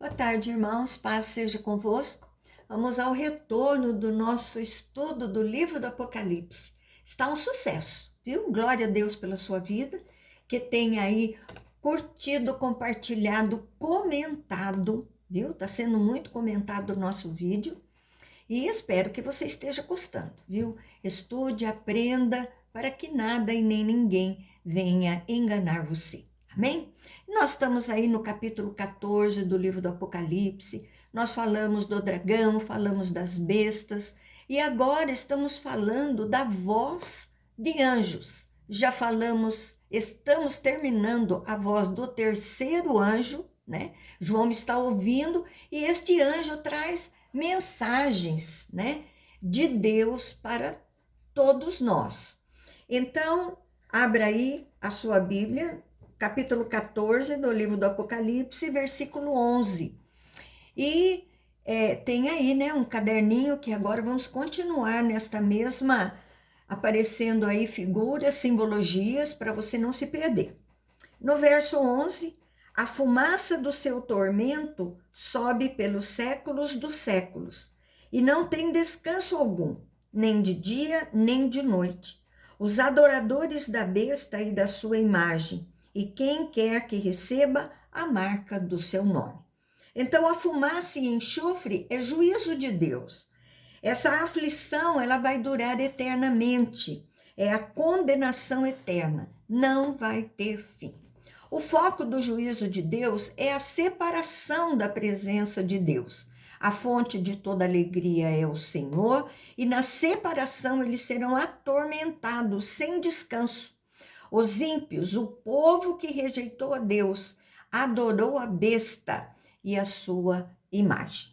Boa tarde, irmãos. Paz seja convosco. Vamos ao retorno do nosso estudo do livro do Apocalipse. Está um sucesso, viu? Glória a Deus pela sua vida, que tenha aí curtido, compartilhado, comentado, viu? Está sendo muito comentado o nosso vídeo e espero que você esteja gostando, viu? Estude, aprenda, para que nada e nem ninguém venha enganar você. Amém? Nós estamos aí no capítulo 14 do livro do Apocalipse. Nós falamos do dragão, falamos das bestas e agora estamos falando da voz de anjos. Já falamos, estamos terminando a voz do terceiro anjo, né? João está ouvindo e este anjo traz mensagens, né, de Deus para todos nós. Então, abra aí a sua Bíblia, capítulo 14 do livro do Apocalipse, versículo 11. E tem aí, né, um caderninho que agora vamos continuar nesta mesma, aparecendo aí figuras, simbologias, para você não se perder. No verso 11, a fumaça do seu tormento sobe pelos séculos dos séculos, e não tem descanso algum, nem de dia, nem de noite. Os adoradores da besta e da sua imagem, e quem quer que receba a marca do seu nome. Então, a fumaça e enxofre é juízo de Deus. Essa aflição, ela vai durar eternamente. É a condenação eterna. Não vai ter fim. O foco do juízo de Deus é a separação da presença de Deus. A fonte de toda alegria é o Senhor, e na separação eles serão atormentados sem descanso. Os ímpios, o povo que rejeitou a Deus, adorou a besta e a sua imagem.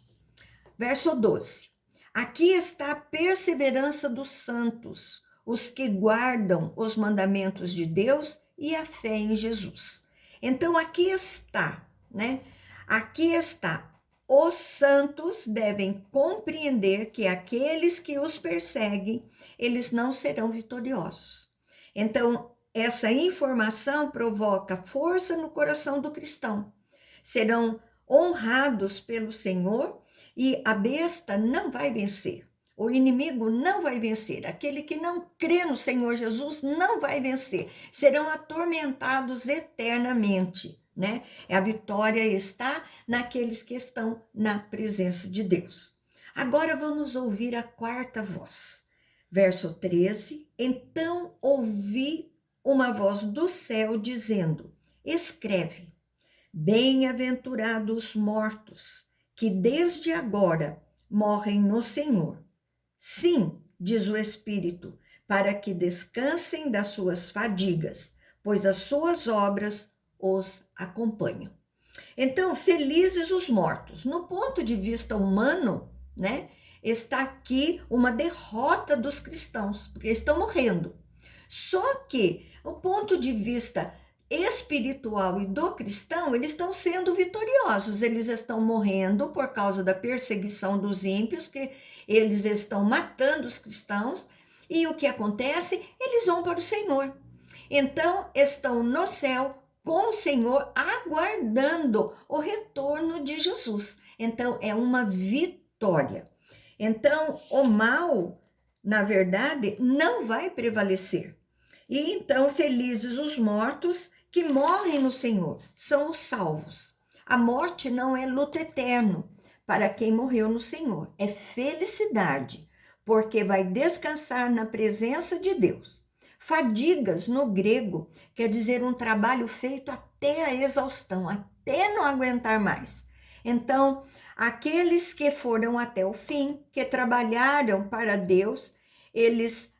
Verso 12. Aqui está a perseverança dos santos, os que guardam os mandamentos de Deus e a fé em Jesus. Então, aqui está, né? Aqui está. Os santos devem compreender que aqueles que os perseguem, eles não serão vitoriosos. Então, essa informação provoca força no coração do cristão. Serão honrados pelo Senhor e a besta não vai vencer. O inimigo não vai vencer. Aquele que não crê no Senhor Jesus não vai vencer. Serão atormentados eternamente, né? A vitória está naqueles que estão na presença de Deus. Agora vamos ouvir a quarta voz. Verso 13. Então ouvi uma voz do céu dizendo: escreve, bem-aventurados os mortos, que desde agora morrem no Senhor. Sim, diz o Espírito, para que descansem das suas fadigas, pois as suas obras os acompanham. Então, felizes os mortos. No ponto de vista humano, né, está aqui uma derrota dos cristãos, porque estão morrendo. Só que, o ponto de vista espiritual e do cristão, eles estão sendo vitoriosos, eles estão morrendo por causa da perseguição dos ímpios, que eles estão matando os cristãos, e o que acontece? Eles vão para o Senhor. Então, estão no céu com o Senhor, aguardando o retorno de Jesus. Então, é uma vitória. Então, o mal, na verdade, não vai prevalecer. E então, felizes os mortos que morrem no Senhor, são os salvos. A morte não é luto eterno para quem morreu no Senhor, é felicidade, porque vai descansar na presença de Deus. Fadigas, no grego, quer dizer um trabalho feito até a exaustão, até não aguentar mais. Então, aqueles que foram até o fim, que trabalharam para Deus, eles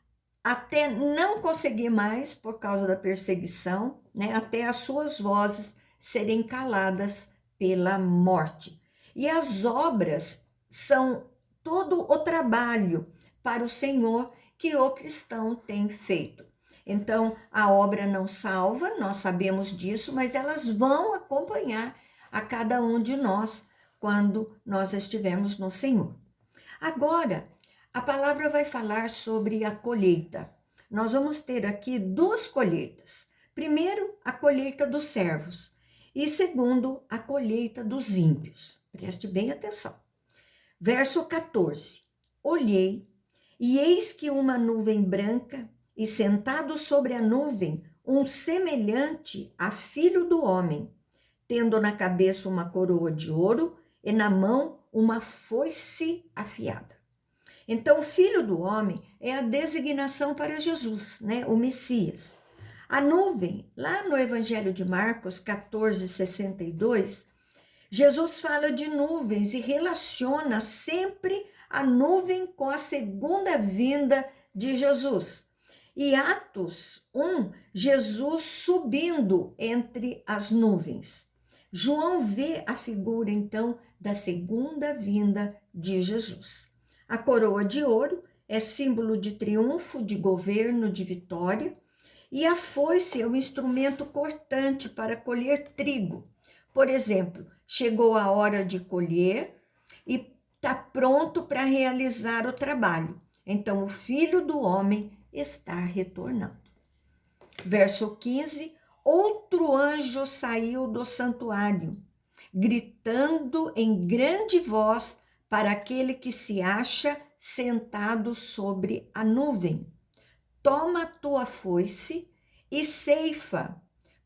até não conseguir mais por causa da perseguição, né? Até as suas vozes serem caladas pela morte. E as obras são todo o trabalho para o Senhor que o cristão tem feito. Então, a obra não salva, nós sabemos disso, mas elas vão acompanhar a cada um de nós quando nós estivermos no Senhor. Agora, a palavra vai falar sobre a colheita. Nós vamos ter aqui duas colheitas. Primeiro, a colheita dos servos. e segundo a colheita dos ímpios. Preste bem atenção. Verso 14. Olhei, e eis que uma nuvem branca, e sentado sobre a nuvem, um semelhante a filho do homem, tendo na cabeça uma coroa de ouro e na mão uma foice afiada. Então, o filho do homem é a designação para Jesus, né? O Messias. A nuvem, lá no Evangelho de Marcos 14:62, Jesus fala de nuvens e relaciona sempre a nuvem com a segunda vinda de Jesus. E Atos 1, Jesus subindo entre as nuvens. João vê a figura, então, da segunda vinda de Jesus. A coroa de ouro é símbolo de triunfo, de governo, de vitória. E a foice é um instrumento cortante para colher trigo. Por exemplo, chegou a hora de colher e está pronto para realizar o trabalho. Então, o Filho do Homem está retornando. Verso 15, outro anjo saiu do santuário, gritando em grande voz para aquele que se acha sentado sobre a nuvem. Toma a tua foice e ceifa,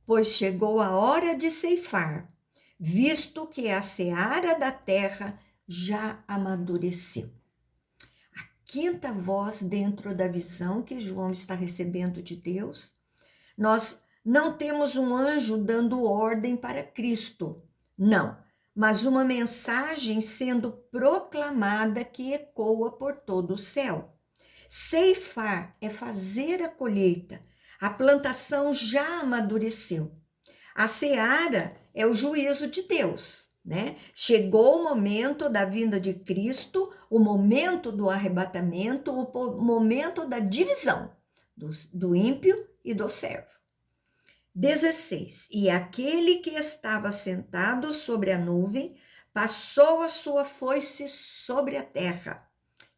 pois chegou a hora de ceifar, visto que a seara da terra já amadureceu. A quinta voz dentro da visão que João está recebendo de Deus, nós não temos um anjo dando ordem para Cristo, não, mas uma mensagem sendo proclamada que ecoa por todo o céu. Ceifar é fazer a colheita, a plantação já amadureceu. A seara é o juízo de Deus, né? Chegou o momento da vinda de Cristo, o momento do arrebatamento, o momento da divisão do ímpio e do servo. 16. E aquele que estava sentado sobre a nuvem passou a sua foice sobre a terra,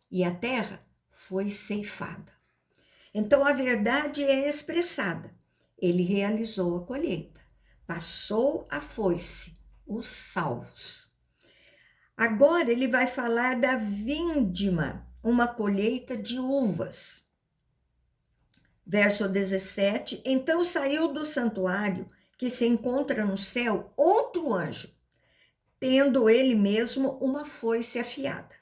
e a terra foi ceifada. Então, a verdade é expressada. Ele realizou a colheita. Passou a foice, os salvos. Agora ele vai falar da vindima, uma colheita de uvas. Verso 17. Então saiu do santuário, que se encontra no céu, outro anjo, tendo ele mesmo uma foice afiada.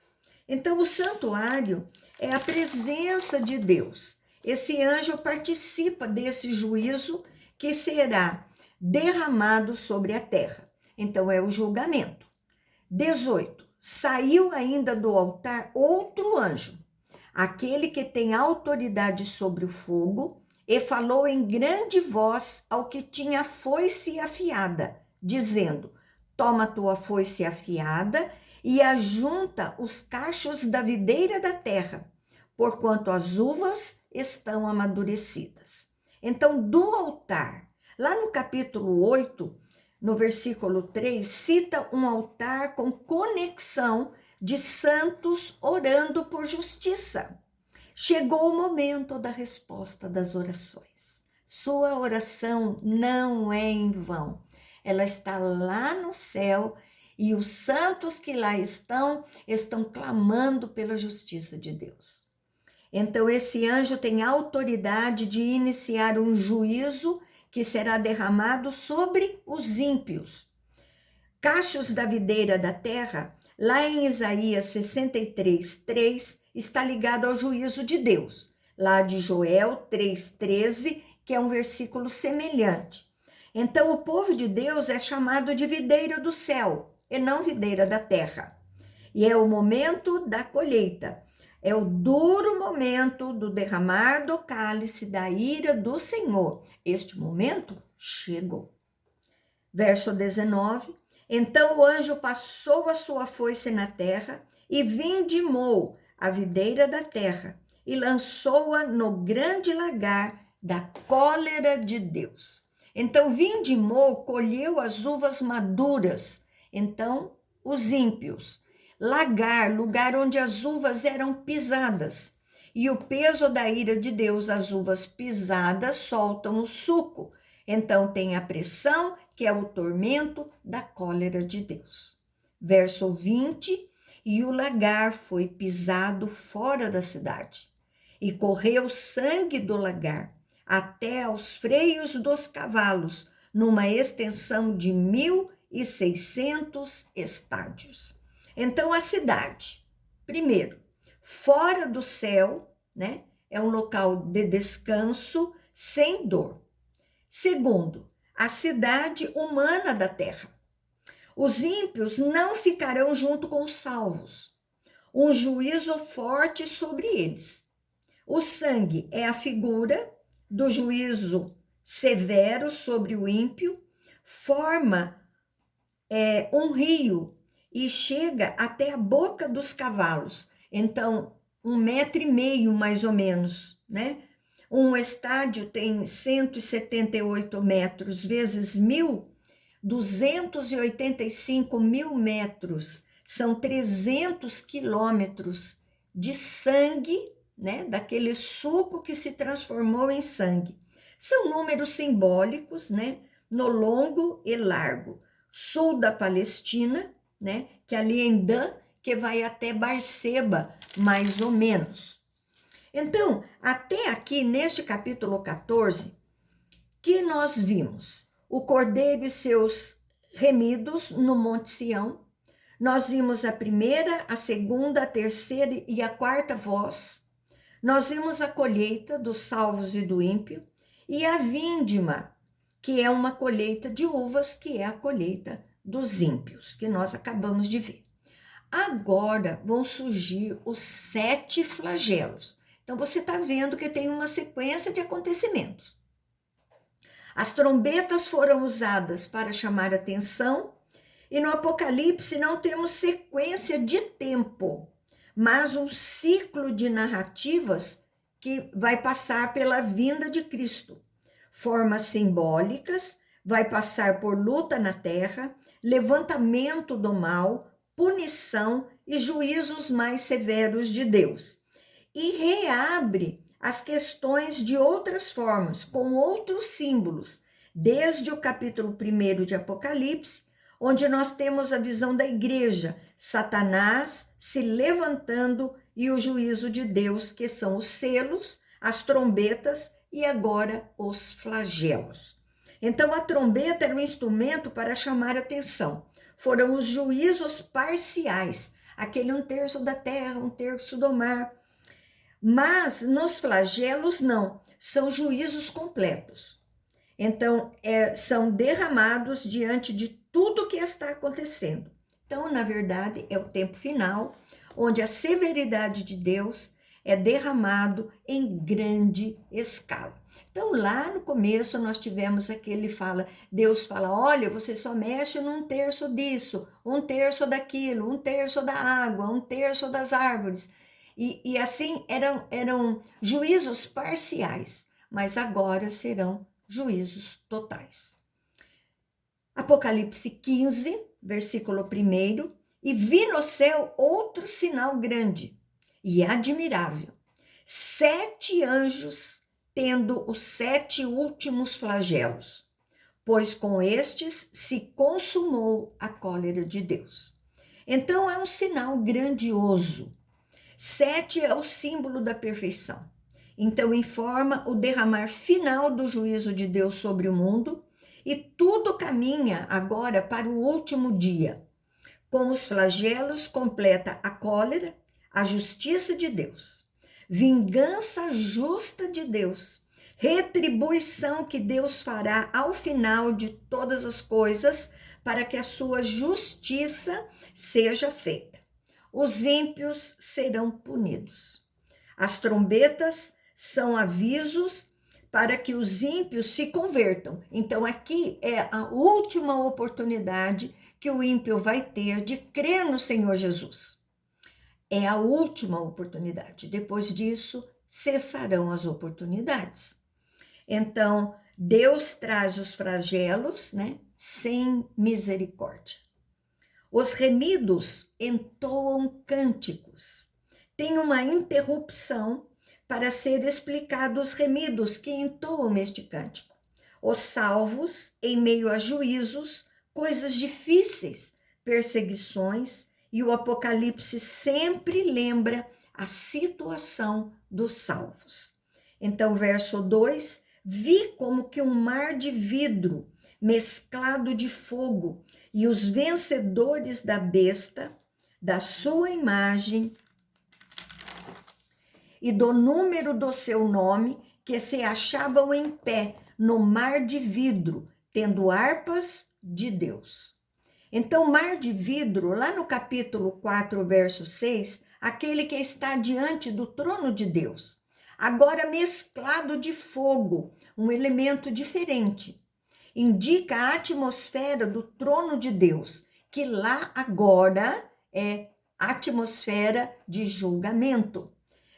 Então, o santuário é a presença de Deus. Esse anjo participa desse juízo que será derramado sobre a terra. Então, é o julgamento. 18. Saiu ainda do altar outro anjo, aquele que tem autoridade sobre o fogo, e falou em grande voz ao que tinha a foice afiada, dizendo: toma a tua foice afiada e ajunta os cachos da videira da terra, porquanto as uvas estão amadurecidas. Então, do altar, lá no capítulo 8, no versículo 3, cita um altar com conexão de santos orando por justiça. Chegou o momento da resposta das orações. Sua oração não é em vão. Ela está lá no céu e os santos que lá estão clamando pela justiça de Deus. Então, esse anjo tem autoridade de iniciar um juízo que será derramado sobre os ímpios. Cachos da videira da terra, lá em Isaías 63:3, está ligado ao juízo de Deus. Lá de Joel 3:13, que é um versículo semelhante. Então, o povo de Deus é chamado de videira do céu e não videira da terra. E é o momento da colheita. É o duro momento do derramar do cálice da ira do Senhor. Este momento chegou. Verso 19. Então o anjo passou a sua foice na terra e vindimou a videira da terra e lançou-a no grande lagar da cólera de Deus. Então vindimou, colheu as uvas maduras. Então os ímpios. Lagar, lugar onde as uvas eram pisadas. E o peso da ira de Deus, as uvas pisadas soltam o suco. Então tem a pressão que é o tormento da cólera de Deus. Verso 20, e o lagar foi pisado fora da cidade, e correu sangue do lagar até aos freios dos cavalos, numa extensão de 1.600 estádios. Então, a cidade, primeiro, fora do céu, né? É um local de descanso sem dor. Segundo, a cidade humana da terra. Os ímpios não ficarão junto com os salvos. Um juízo forte sobre eles. O sangue é a figura do juízo severo sobre o ímpio, forma um rio e chega até a boca dos cavalos. Então, 1,5 metro mais ou menos, né? Um estádio tem 178 metros vezes 1.000, 285 mil metros. São 300 quilômetros de sangue, né? Daquele suco que se transformou em sangue. São números simbólicos, né? No longo e largo. Sul da Palestina, né? Que ali em Dan, que vai até Berseba, mais ou menos. Então, até aqui, neste capítulo 14, que nós vimos o cordeiro e seus remidos no Monte Sião. Nós vimos a primeira, a segunda, a terceira e a quarta voz. Nós vimos a colheita dos salvos e do ímpio e a vindima, que é uma colheita de uvas, que é a colheita dos ímpios, que nós acabamos de ver. Agora vão surgir os 7 flagelos. Então, você está vendo que tem uma sequência de acontecimentos. As trombetas foram usadas para chamar atenção, e no Apocalipse não temos sequência de tempo, mas um ciclo de narrativas que vai passar pela vinda de Cristo. Formas simbólicas, vai passar por luta na terra, levantamento do mal, punição e juízos mais severos de Deus. E reabre as questões de outras formas, com outros símbolos, desde o capítulo 1 de Apocalipse, onde nós temos a visão da igreja, Satanás se levantando e o juízo de Deus, que são os selos, as trombetas e agora os flagelos. Então, a trombeta era um instrumento para chamar atenção. Foram os juízos parciais, aquele 1/3 da terra, 1/3 do mar. Mas nos flagelos não, são juízos completos. Então, são derramados diante de tudo que está acontecendo. Então, na verdade, é o tempo final, onde a severidade de Deus é derramado em grande escala. Então, lá no começo, nós tivemos aquele Deus fala, olha, você só mexe num 1/3 disso, 1/3 daquilo, 1/3 da água, 1/3 das árvores. E assim, eram juízos parciais, mas agora serão juízos totais. Apocalipse 15, versículo 1, e vi no céu outro sinal grande e admirável, 7 anjos tendo os 7 últimos flagelos, pois com estes se consumou a cólera de Deus. Então é um sinal grandioso. 7 é o símbolo da perfeição. Então informa o derramar final do juízo de Deus sobre o mundo, e tudo caminha agora para o último dia. Com os flagelos completa a cólera, a justiça de Deus, vingança justa de Deus, retribuição que Deus fará ao final de todas as coisas para que a sua justiça seja feita. Os ímpios serão punidos. As trombetas são avisos para que os ímpios se convertam. Então, aqui é a última oportunidade que o ímpio vai ter de crer no Senhor Jesus. É a última oportunidade. Depois disso, cessarão as oportunidades. Então, Deus traz os flagelos, né, sem misericórdia. Os remidos entoam cânticos. Tem uma interrupção para ser explicado os remidos que entoam este cântico. Os salvos, em meio a juízos, coisas difíceis, perseguições, e o Apocalipse sempre lembra a situação dos salvos. Então, verso 2, vi como que um mar de vidro mesclado de fogo, e os vencedores da besta, da sua imagem e do número do seu nome, que se achavam em pé no mar de vidro, tendo harpas de Deus. Então, mar de vidro, lá no capítulo 4, verso 6, aquele que está diante do trono de Deus, agora mesclado de fogo, um elemento diferente, indica a atmosfera do trono de Deus, que lá agora é atmosfera de julgamento.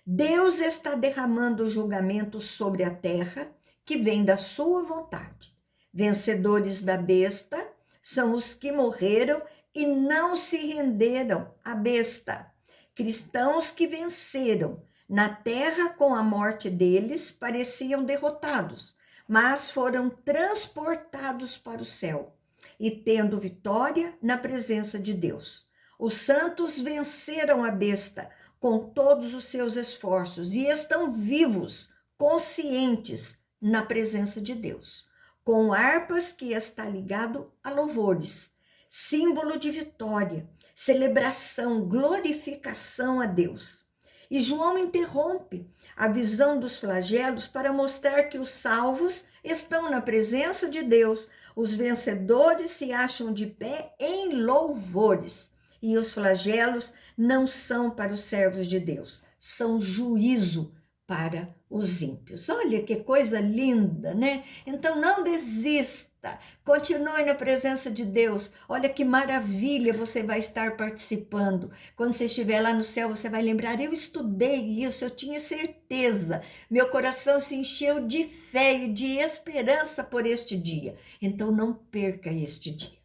Deus está derramando o julgamento sobre a terra, que vem da sua vontade. Vencedores da besta são os que morreram e não se renderam à besta. Cristãos que venceram na terra com a morte deles pareciam derrotados, mas foram transportados para o céu e tendo vitória na presença de Deus. Os santos venceram a besta com todos os seus esforços e estão vivos, conscientes na presença de Deus, com harpas que está ligado a louvores, símbolo de vitória, celebração, glorificação a Deus. E João interrompe a visão dos flagelos para mostrar que os salvos estão na presença de Deus, os vencedores se acham de pé em louvores, e os flagelos não são para os servos de Deus, são juízo para os ímpios. Olha que coisa linda, né? Então não desista, continue na presença de Deus. Olha que maravilha você vai estar participando. Quando você estiver lá no céu, você vai lembrar, eu estudei isso, eu tinha certeza. Meu coração se encheu de fé e de esperança por este dia. Então não perca este dia.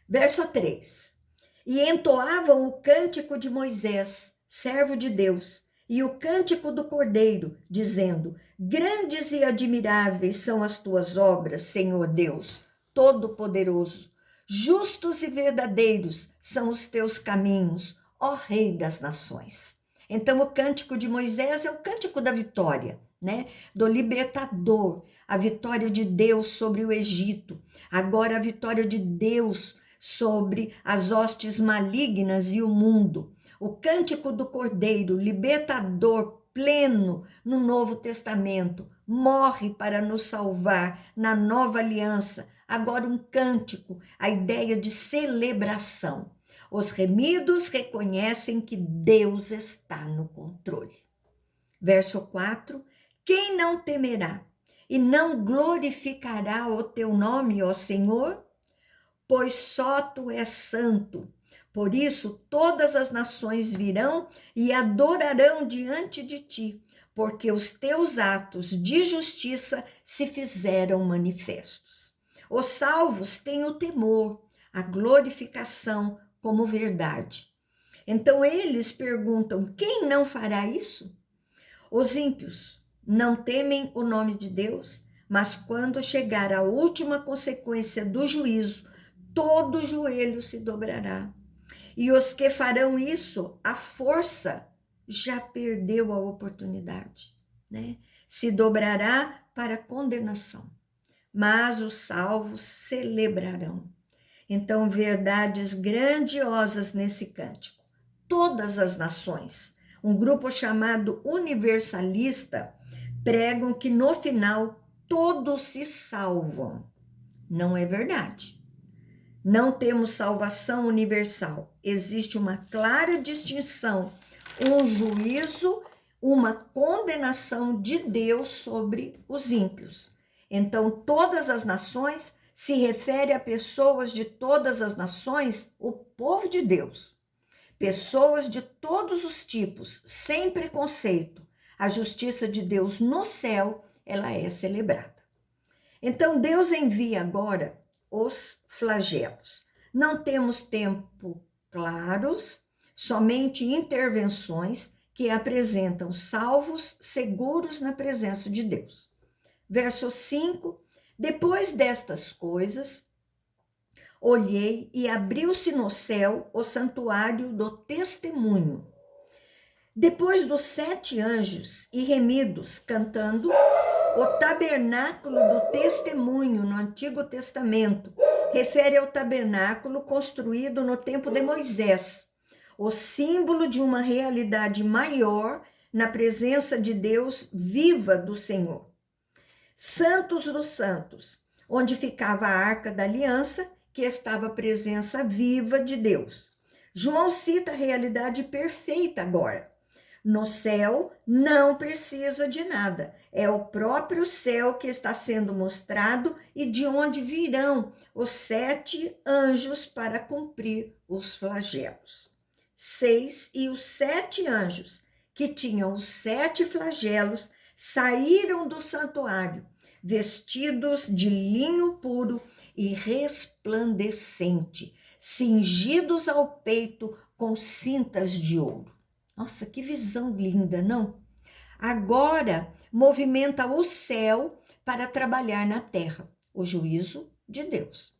Verso 3. E entoavam o cântico de Moisés, servo de Deus, e o cântico do Cordeiro, dizendo, grandes e admiráveis são as tuas obras, Senhor Deus, Todo-Poderoso. Justos e verdadeiros são os teus caminhos, ó Rei das nações. Então, o cântico de Moisés é o cântico da vitória, né? Do libertador, a vitória de Deus sobre o Egito. Agora, a vitória de Deus sobre as hostes malignas e o mundo. O cântico do Cordeiro, libertador, pleno no Novo Testamento, morre para nos salvar na nova aliança. Agora um cântico, a ideia de celebração. Os remidos reconhecem que Deus está no controle. Verso 4, quem não temerá e não glorificará o teu nome, ó Senhor? Pois só tu és santo. Por isso, todas as nações virão e adorarão diante de ti, porque os teus atos de justiça se fizeram manifestos. Os salvos têm o temor, a glorificação como verdade. Então, eles perguntam, quem não fará isso? Os ímpios não temem o nome de Deus, mas quando chegar a última consequência do juízo, todo joelho se dobrará. E os que farão isso, a força já perdeu a oportunidade, né? Se dobrará para condenação, mas os salvos celebrarão. Então, verdades grandiosas nesse cântico. Todas as nações, um grupo chamado universalista, pregam que no final todos se salvam. Não é verdade. Não temos salvação universal. Existe uma clara distinção, um juízo, uma condenação de Deus sobre os ímpios. Então, todas as nações se refere a pessoas de todas as nações, o povo de Deus. Pessoas de todos os tipos, sem preconceito. A justiça de Deus no céu, ela é celebrada. Então, Deus envia agora os flagelos. Não temos tempo claros, somente intervenções que apresentam salvos seguros na presença de Deus. Verso 5, Depois destas coisas, olhei e abriu-se no céu o santuário do testemunho. Depois dos 7 anjos e remidos cantando, o tabernáculo do testemunho no Antigo Testamento refere ao tabernáculo construído no tempo de Moisés, o símbolo de uma realidade maior na presença de Deus viva do Senhor. Santos dos Santos, onde ficava a Arca da Aliança, que estava a presença viva de Deus. João cita a realidade perfeita agora. No céu não precisa de nada, é o próprio céu que está sendo mostrado e de onde virão os 7 anjos para cumprir os flagelos. 6 e os 7 anjos, que tinham os 7 flagelos, saíram do santuário, vestidos de linho puro e resplandecente, cingidos ao peito com cintas de ouro. Nossa, que visão linda, não? Agora movimenta o céu para trabalhar na terra, o juízo de Deus.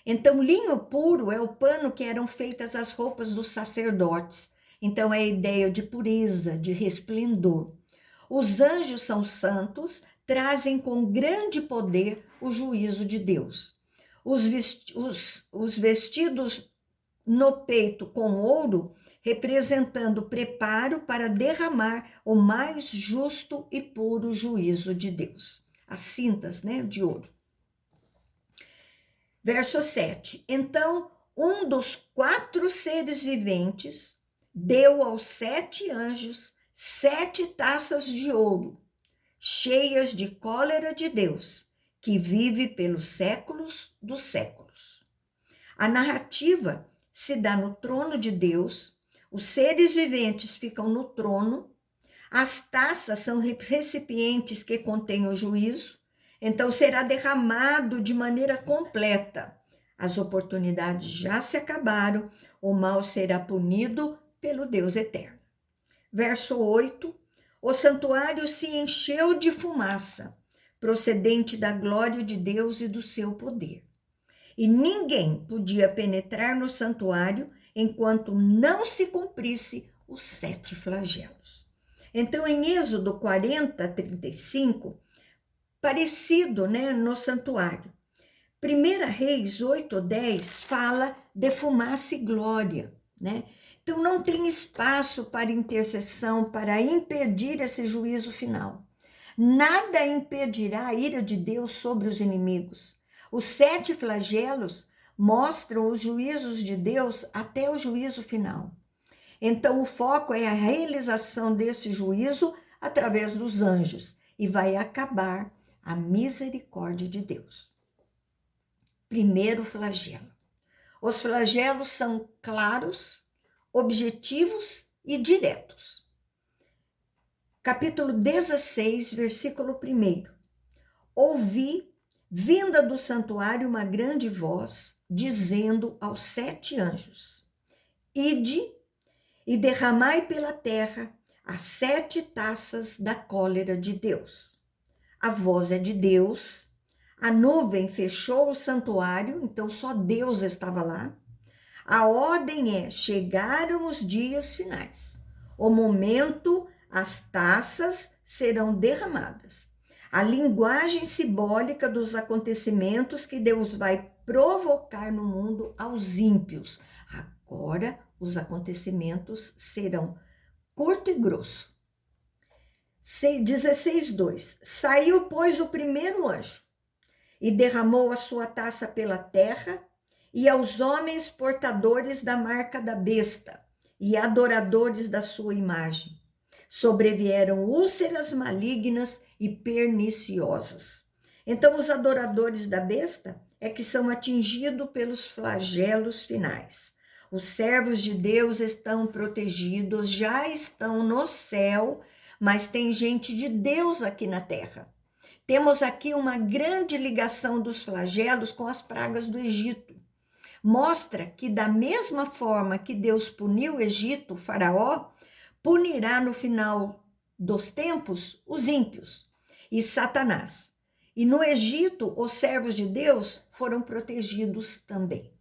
Então, linho puro é o pano que eram feitas as roupas dos sacerdotes. Então, é a ideia de pureza, de resplendor. Os anjos são santos, trazem com grande poder o juízo de Deus. Os vestidos no peito com ouro, representando preparo para derramar o mais justo e puro juízo de Deus. As cintas, de ouro. Verso 7. Então, um dos 4 seres viventes deu aos 7 anjos 7 taças de ouro, cheias de cólera de Deus, que vive pelos séculos dos séculos. A narrativa se dá no trono de Deus, os seres viventes ficam no trono, as taças são recipientes que contêm o juízo, então será derramado de maneira completa. As oportunidades já se acabaram, o mal será punido pelo Deus eterno. Verso 8, o santuário se encheu de fumaça, procedente da glória de Deus e do seu poder. E ninguém podia penetrar no santuário enquanto não se cumprisse os 7 flagelos. Então, em Êxodo 40, 35, parecido, no santuário. 1 Reis 8, 10 fala de fumaça e glória, Então, não tem espaço para intercessão, para impedir esse juízo final. Nada impedirá a ira de Deus sobre os inimigos. Os 7 flagelos mostram os juízos de Deus até o juízo final. Então, o foco é a realização desse juízo através dos anjos e vai acabar a misericórdia de Deus. Primeiro flagelo. Os flagelos são claros, objetivos e diretos. Capítulo 16, versículo 1. Ouvi, vinda do santuário, uma grande voz, dizendo aos 7 anjos: Ide e derramai pela terra as 7 taças da cólera de Deus. A voz é de Deus, a nuvem fechou o santuário, então só Deus estava lá. A ordem é: chegaram os dias finais. O momento, as taças serão derramadas. A linguagem simbólica dos acontecimentos que Deus vai provocar no mundo aos ímpios. Agora, os acontecimentos serão curto e grosso. 16:2. Saiu, pois, o primeiro anjo e derramou a sua taça pela terra, e aos homens portadores da marca da besta e adoradores da sua imagem sobrevieram úlceras malignas e perniciosas. Então, os adoradores da besta é que são atingidos pelos flagelos finais. Os servos de Deus estão protegidos, já estão no céu, mas tem gente de Deus aqui na terra. Temos aqui uma grande ligação dos flagelos com as pragas do Egito. Mostra que da mesma forma que Deus puniu o Egito, o faraó, punirá no final dos tempos os ímpios e Satanás. E no Egito, os servos de Deus foram protegidos também.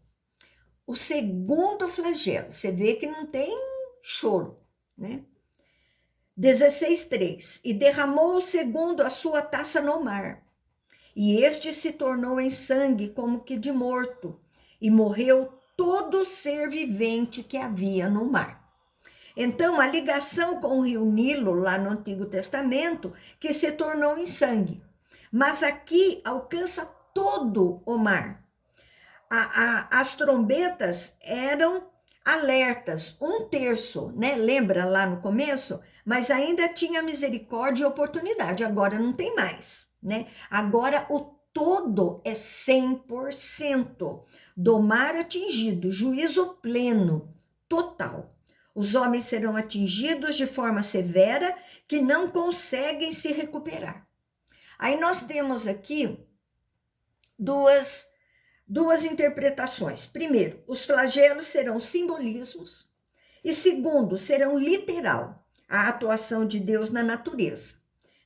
O segundo flagelo, você vê que não tem choro, né? 16:3. E derramou o segundo a sua taça no mar, e este se tornou em sangue como que de morto, e morreu todo ser vivente que havia no mar. Então, a ligação com o rio Nilo, lá no Antigo Testamento, que se tornou em sangue. Mas aqui alcança todo o mar. As trombetas eram alertas, 1/3, né? Lembra lá no começo? Mas ainda tinha misericórdia e oportunidade, agora não tem mais, né? Agora o todo é 100% do mar atingido, juízo pleno, total. Os homens serão atingidos de forma severa que não conseguem se recuperar. Aí nós temos aqui duas interpretações. Primeiro, os flagelos serão simbolismos. E segundo, serão literal, a atuação de Deus na natureza.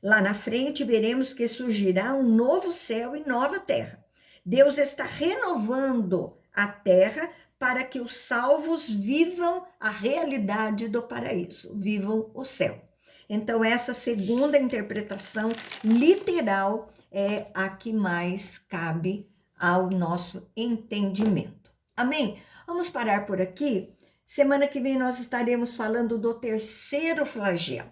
Lá na frente, veremos que surgirá um novo céu e nova terra. Deus está renovando a terra para que os salvos vivam a realidade do paraíso, vivam o céu. Então, essa segunda interpretação literal é a que mais cabe ao nosso entendimento. Amém? Vamos parar por aqui. Semana que vem nós estaremos falando do terceiro flagelo.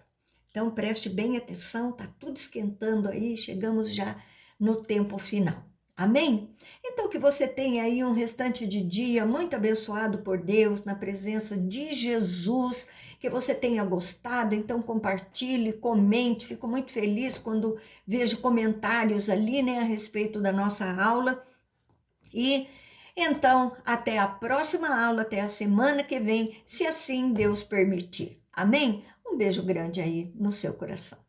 Então, preste bem atenção, tá tudo esquentando aí, chegamos já no tempo final. Amém? Então, que você tenha aí um restante de dia muito abençoado por Deus, na presença de Jesus, que você tenha gostado, então compartilhe, comente, fico muito feliz quando vejo comentários ali, né, a respeito da nossa aula. E então, até a próxima aula, até a semana que vem, se assim Deus permitir. Amém? Um beijo grande aí no seu coração.